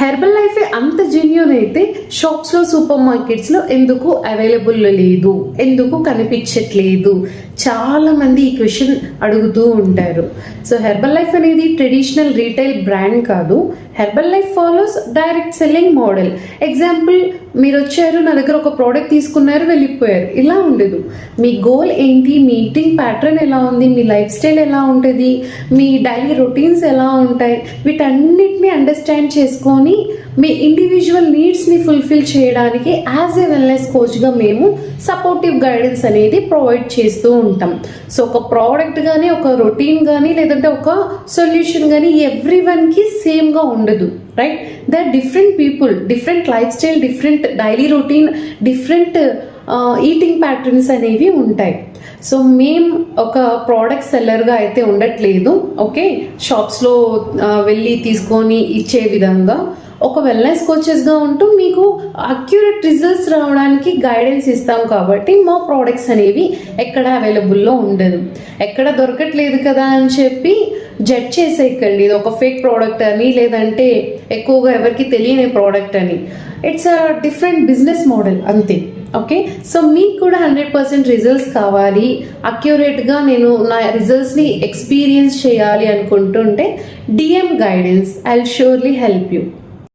Herbal life అంత genuine అయితే షాప్స్లో సూపర్ మార్కెట్స్లో ఎందుకు అవైలబుల్ లేదు, ఎందుకు కనిపించట్లేదు? చాలామంది ఈ క్వశ్చన్ అడుగుతూ ఉంటారు. సో హెర్బల్ లైఫ్ అనేది ట్రెడిషనల్ రీటైల్ బ్రాండ్ కాదు. Herbal life follows direct selling model. Example, మీరు వచ్చారు, నా దగ్గర ఒక ప్రోడక్ట్ తీసుకున్నారు, వెళ్ళిపోయారు. ఇలా ఉండదు. మీ గోల్ ఏంటి, మీ ఈటింగ్ ప్యాటర్న్ ఎలా ఉంది, మీ లైఫ్ స్టైల్ ఎలా ఉంటుంది, మీ డైలీ రొటీన్స్ ఎలా ఉంటాయి, వీటన్నిటిని అండర్స్టాండ్ చేసుకొని మీ ఇండివిజువల్ నీడ్స్ని ఫుల్ఫిల్ చేయడానికి యాజ్ ఏ వెల్నెస్ కోచ్గా మేము సపోర్టివ్ గైడెన్స్ అనేది ప్రొవైడ్ చేస్తూ ఉంటాం. సో ఒక ప్రోడక్ట్ కానీ, ఒక రొటీన్ కానీ, లేదంటే ఒక సొల్యూషన్ కానీ ఎవ్రీ వన్కి సేమ్గా ఉండదు, right? They are different people, different life style, different daily routine, different eating patterns అనేవి ఉంటాయి. సో మేము ఒక ప్రోడక్ట్ సెల్లర్గా అయితే ఉండట్లేదు, ఓకే? షాప్స్లో వెళ్ళి తీసుకొని ఇచ్చే విధంగా ఒక వెల్నెస్ కోచెస్గా ఉంటూ మీకు అక్యురేట్ రిజల్ట్స్ రావడానికి గైడెన్స్ ఇస్తాం. కాబట్టి మా ప్రోడక్ట్స్ అనేవి ఎక్కడ అవైలబుల్లో ఉండదు. ఎక్కడ దొరకట్లేదు కదా అని చెప్పి జడ్జ్ చేసేయకండి ఇది ఒక ఫేక్ ప్రోడక్ట్ అని, లేదంటే ఎక్కువగా ఎవరికి తెలియని ప్రోడక్ట్ అని. It's a different business model అంతే, ఓకే? సో మీకు కూడా 100% రిజల్ట్స్ కావాలి, అక్యురేట్గా నేను నా రిజల్ట్స్ని ఎక్స్పీరియన్స్ చేయాలి అనుకుంటుంటే DM guidance, I will surely help you.